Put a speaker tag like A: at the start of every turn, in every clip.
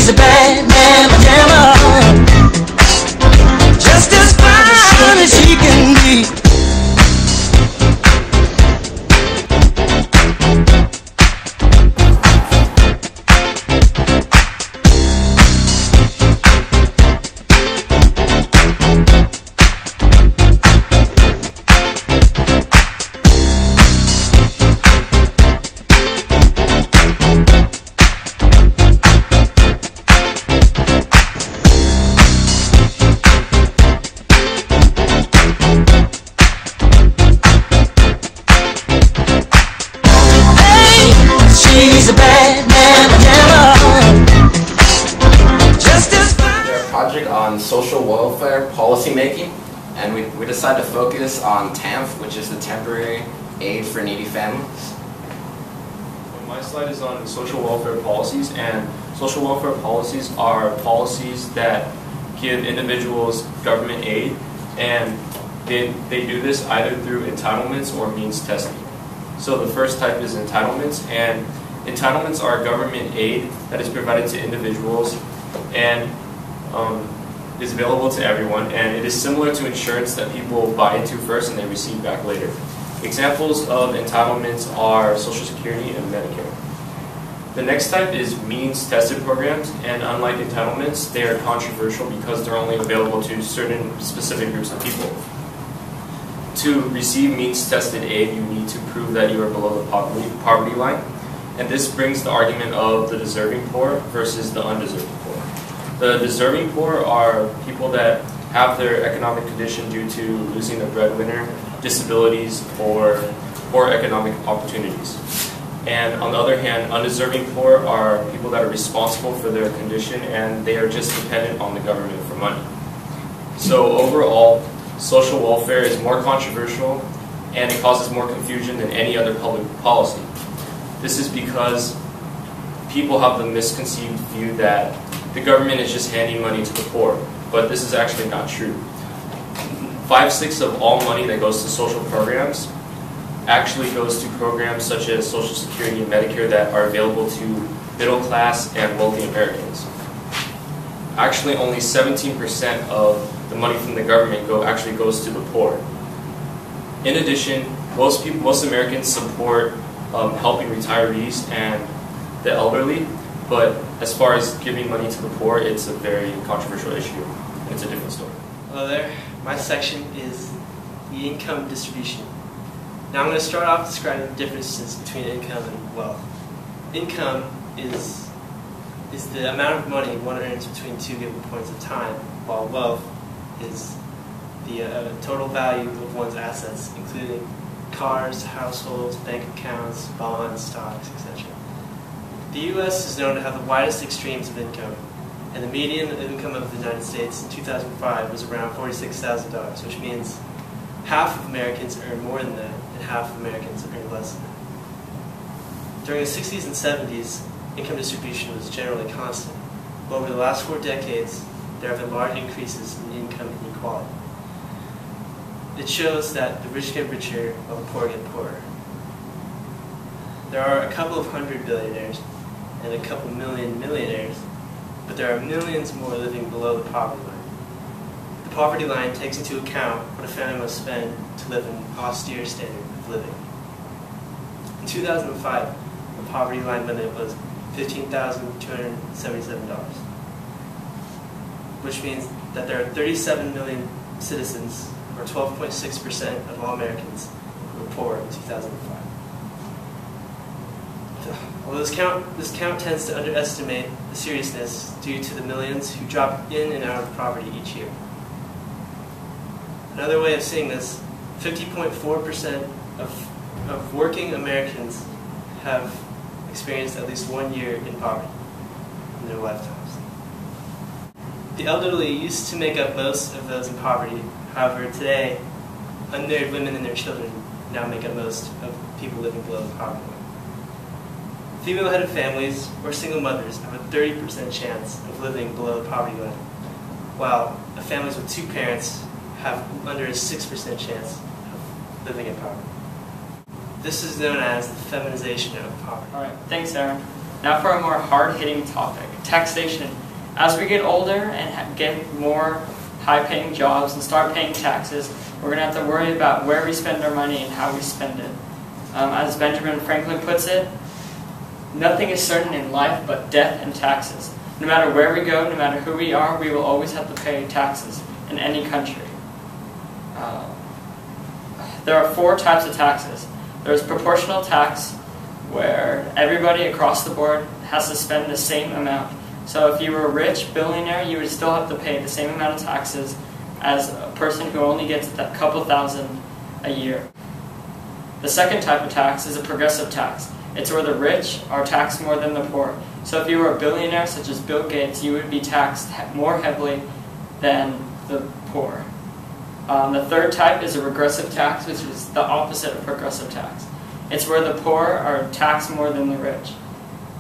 A: she's a bad mamma jamma, just as fine as she can be. She's a bad mamma jamma, just as fine.
B: They're a project on social welfare policy making, and we decided to focus on TANF, which is the Temporary Aid for Needy Families.
C: My slide is on social welfare policies, and social welfare policies are policies that give individuals government aid, and they do this either through entitlements or means testing. So the first type is entitlements, and entitlements are government aid that is provided to individuals and is available to everyone, and it is similar to insurance that people buy into first and they receive back later. Examples of entitlements are Social Security and Medicare. The next type is means-tested programs, and unlike entitlements, they are controversial because they're only available to certain specific groups of people. To receive means-tested aid, you need to prove that you are below the poverty line, and this brings the argument of the deserving poor versus the undeserving poor. The deserving poor are people that have their economic condition due to losing a breadwinner, disabilities, or poor economic opportunities. And on the other hand, undeserving poor are people that are responsible for their condition and they are just dependent on the government for money. So overall, social welfare is more controversial and it causes more confusion than any other public policy. This is because people have the misconceived view that the government is just handing money to the poor, but this is actually not true. 5/6 of all money that goes to social programs actually goes to programs such as Social Security and Medicare that are available to middle class and wealthy Americans. Actually, only 17% of the money from the government actually goes to the poor. In addition, most Americans support helping retirees and the elderly, but as far as giving money to the poor, it's a very controversial issue, and it's a different story.
D: Hello there. My section is the income distribution. Now I'm going to start off describing the differences between income and wealth. Income is the amount of money one earns between two given points of time, while wealth is the total value of one's assets, including cars, households, bank accounts, bonds, stocks, etc. The U.S. is known to have the widest extremes of income, and the median income of the United States in 2005 was around $46,000, which means half of Americans earn more than that, and half of Americans earn less than that. During the 60s and 70s, income distribution was generally constant, but over the last 4 decades, there have been large increases in income inequality. It shows that the rich get richer while the poor get poorer. There are a couple of hundred billionaires and a couple million millionaires, but there are millions more living below the poverty line. The poverty line takes into account what a family must spend to live an austere standard of living. In 2005, the poverty line limit was $15,277, which means that there are 37 million citizens, or 12.6% of all Americans, who were poor in 2005. Although this count tends to underestimate the seriousness due to the millions who drop in and out of poverty each year. Another way of seeing this, 50.4% of working Americans have experienced at least 1 year in poverty in their lifetimes. The elderly used to make up most of those in poverty. However, today, unmarried women and their children now make up most of people living below the poverty line. Female-headed families or single mothers have a 30% chance of living below the poverty line, while families with 2 parents have under a 6% chance of living in poverty. This is known as the feminization of poverty.
E: All right, thanks, Aaron. Now for a more hard-hitting topic, taxation. As we get older and get more high-paying jobs and start paying taxes, we're going to have to worry about where we spend our money and how we spend it. As Benjamin Franklin puts it, nothing is certain in life but death and taxes. No matter where we go, no matter who we are, we will always have to pay taxes in any country. There are 4 types of taxes. There's proportional tax, where everybody across the board has to spend the same amount. So if you were a rich billionaire, you would still have to pay the same amount of taxes as a person who only gets a couple thousand a year. The second type of tax is a progressive tax. It's where the rich are taxed more than the poor. So if you were a billionaire such as Bill Gates, you would be taxed more heavily than the poor. The third type is a regressive tax, which is the opposite of progressive tax. It's where the poor are taxed more than the rich.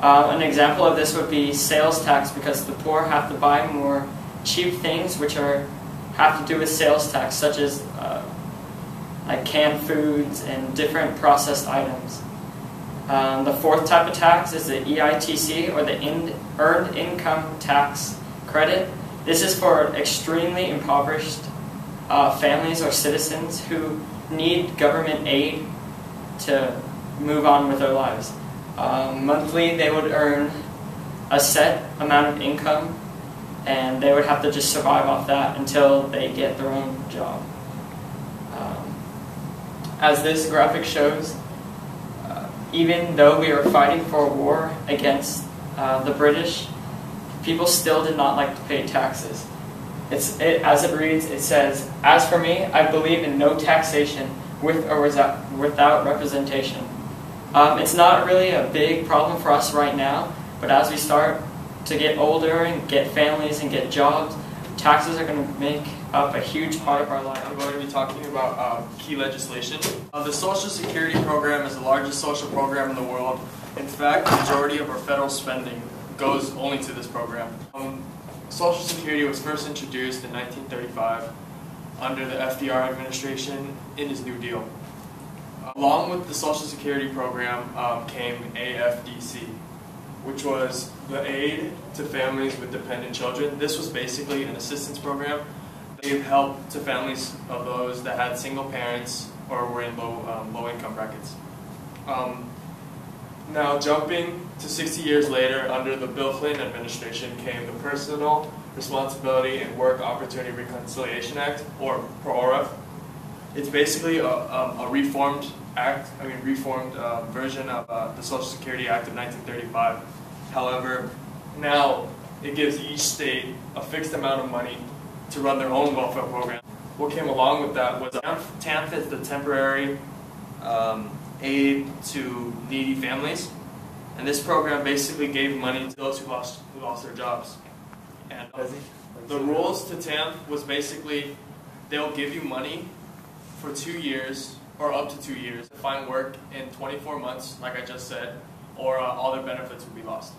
E: An example of this would be sales tax, because the poor have to buy more cheap things which have to do with sales tax, such as like canned foods and different processed items. The fourth type of tax is the EITC, or the Earned Income Tax Credit. This is for extremely impoverished families or citizens who need government aid to move on with their lives. Monthly, they would earn a set amount of income, and they would have to just survive off that until they get their own job. As this graphic shows, even though we were fighting for a war against the British, people still did not like to pay taxes. As it reads, it says, "As for me, I believe in no taxation with or without representation." It's not really a big problem for us right now, but as we start to get older and get families and get jobs, taxes are going to make up a huge part of our life.
F: I'm going to be talking about key legislation. The Social Security program is the largest social program in the world. In fact, the majority of our federal spending goes only to this program. Social Security was first introduced in 1935 under the FDR administration in his New Deal. Along with the Social Security program came AFDC, which was the Aid to Families with Dependent Children. This was basically an assistance program that gave help to families of those that had single parents or were in low income brackets. Now, jumping to 60 years later, under the Bill Clinton administration came the Personal Responsibility and Work Opportunity Reconciliation Act, or PRORA. It's basically a reformed version of the Social Security Act of 1935. However, now it gives each state a fixed amount of money to run their own welfare program. What came along with that was TANF is the temporary aid to needy families, and this program basically gave money to those who lost their jobs. And the rules to TANF was basically they'll give you money for 2 years or up to 2 years to find work in 24 months, like I just said, or all their benefits would be lost.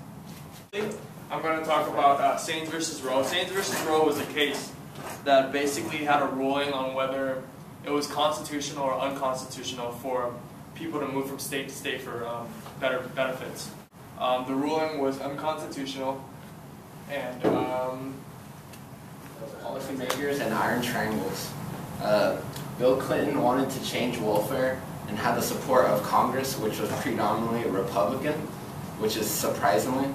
F: I'm going to talk about Saines versus Roe. Saines versus Roe was a case that basically had a ruling on whether it was constitutional or unconstitutional for people to move from state to state for better benefits. The ruling was unconstitutional, and
B: policymakers and iron triangles. Bill Clinton wanted to change welfare and had the support of Congress, which was predominantly Republican, which is surprising.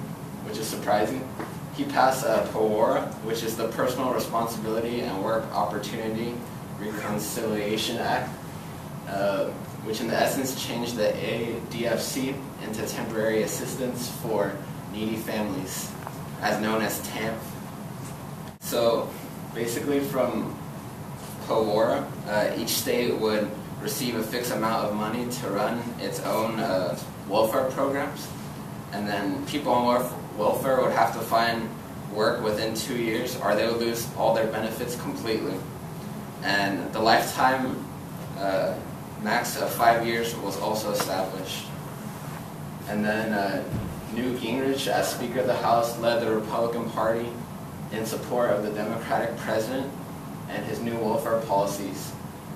B: He passed PRORA, which is the Personal Responsibility and Work Opportunity Reconciliation Act, which in the essence changed the ADFC into Temporary Assistance for Needy Families, as known as TANF. So basically from PRORA, each state would receive a fixed amount of money to run its own welfare programs, and then people on welfare would have to find work within 2 years, or they would lose all their benefits completely. And the lifetime max of 5 years was also established. And then Newt Gingrich, as Speaker of the House, led the Republican Party in support of the Democratic president and his new welfare policies.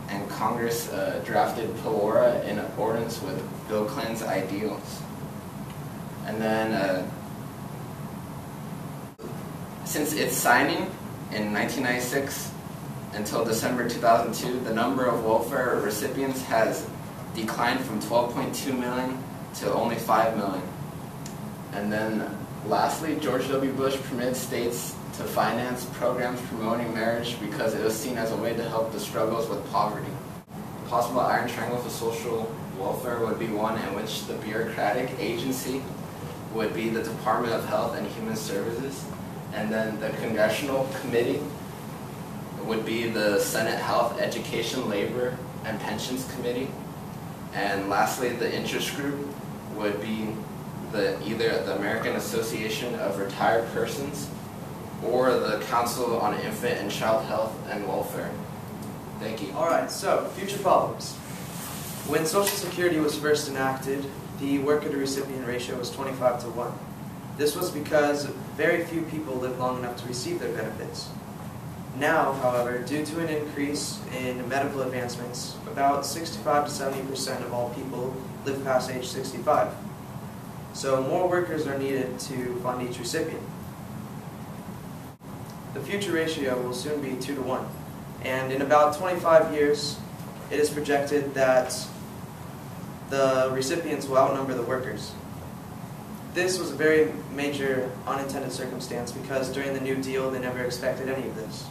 B: And Congress drafted PRORA in accordance with Bill Clinton's ideals. And then since its signing in 1996 until December 2002, the number of welfare recipients has declined from 12.2 million to only 5 million. And then lastly, George W. Bush permitted states to finance programs promoting marriage because it was seen as a way to help the struggles with poverty. A possible iron triangle for social welfare would be one in which the bureaucratic agency would be the Department of Health and Human Services, and then the Congressional Committee would be the Senate Health, Education, Labor, and Pensions Committee. And lastly, the interest group would be either the American Association of Retired Persons or the Council on Infant and Child Health and Welfare. Thank you.
G: Alright, so future problems. When Social Security was first enacted, the worker to recipient ratio was 25 to 1. This was because very few people lived long enough to receive their benefits. Now, however, due to an increase in medical advancements, about 65 to 70% of all people live past age 65. So more workers are needed to fund each recipient. The future ratio will soon be 2 to 1, and in about 25 years, it is projected that the recipients will outnumber the workers. This was a very major unintended circumstance because during the New Deal they never expected any of this.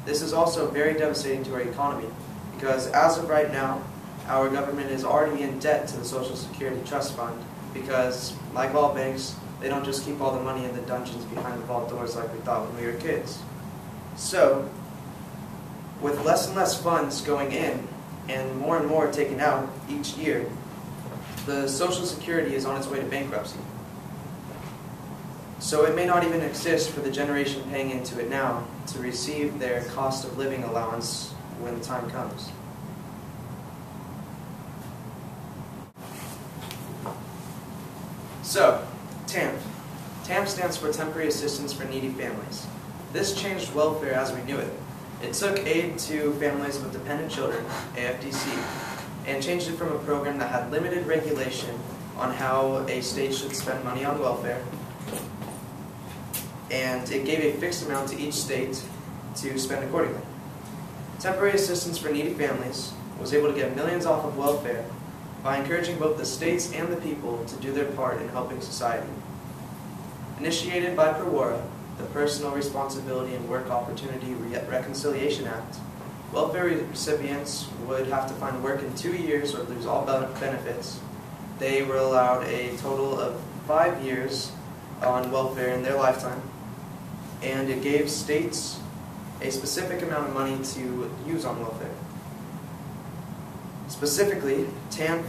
G: This is also very devastating to our economy because as of right now, our government is already in debt to the Social Security Trust Fund because, like all banks, they don't just keep all the money in the dungeons behind the vault doors like we thought when we were kids. So, with less and less funds going in and more taken out each year, the Social Security is on its way to bankruptcy. So it may not even exist for the generation paying into it now to receive their cost of living allowance when the time comes. So, TANF. TANF stands for Temporary Assistance for Needy Families. This changed welfare as we knew it. It took aid to families with dependent children, AFDC, and changed it from a program that had limited regulation on how a state should spend money on welfare, and it gave a fixed amount to each state to spend accordingly. Temporary Assistance for Needy Families was able to get millions off of welfare by encouraging both the states and the people to do their part in helping society. Initiated by PROWARA, the Personal Responsibility and Work Opportunity Reconciliation Act, welfare recipients would have to find work in 2 years or lose all benefits. They were allowed a total of 5 years on welfare in their lifetime, and it gave states a specific amount of money to use on welfare. Specifically, TANF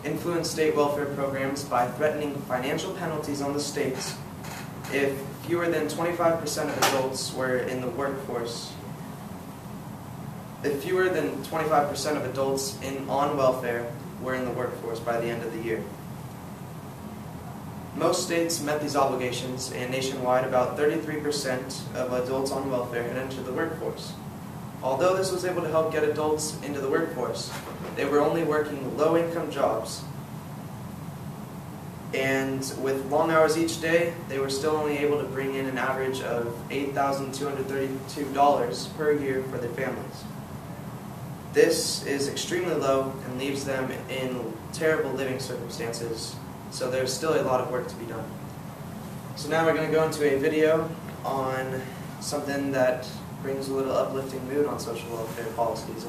G: influenced state welfare programs by threatening financial penalties on the states if fewer than 25% of adults were in the workforce. If fewer than 25% of adults on welfare were in the workforce by the end of the year. Most states met these obligations, and nationwide about 33% of adults on welfare had entered the workforce. Although this was able to help get adults into the workforce, they were only working low-income jobs. And with long hours each day, they were still only able to bring in an average of $8,232 per year for their families. This is extremely low and leaves them in terrible living circumstances, so there's still a lot of work to be done. So now we're going to go into a video on something that brings a little uplifting mood on social welfare policies.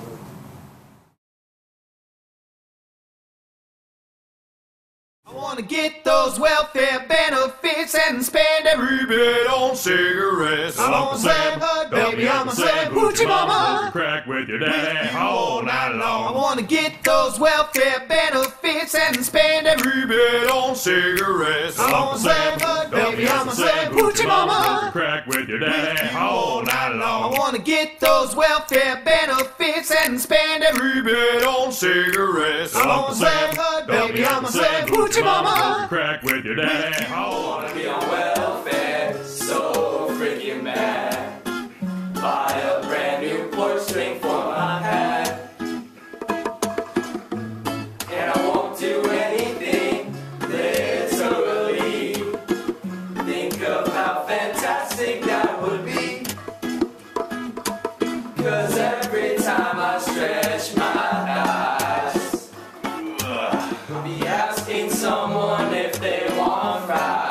A: I wanna get those welfare benefits and spend every bit on cigarettes. I'm on Sam, baby, I'm a Sam, hoochie mama.
H: Crack with your daddy all night long.
A: I wanna get those welfare benefits and spend every bit on cigarettes. I'm on Sam, baby, I'm a Sam, hoochie mama.
H: Crack with your daddy all night long.
A: I wanna get those welfare benefits and spend every bit on cigarettes. I'm on Sam, baby, I'm a Sam, hoochie mama.
H: Crack with your daddy.
C: I wanna be on welfare, so freaking bad. Buy a brand new porch string for my hat. And I won't do anything
B: You'll be asking someone if they want fries.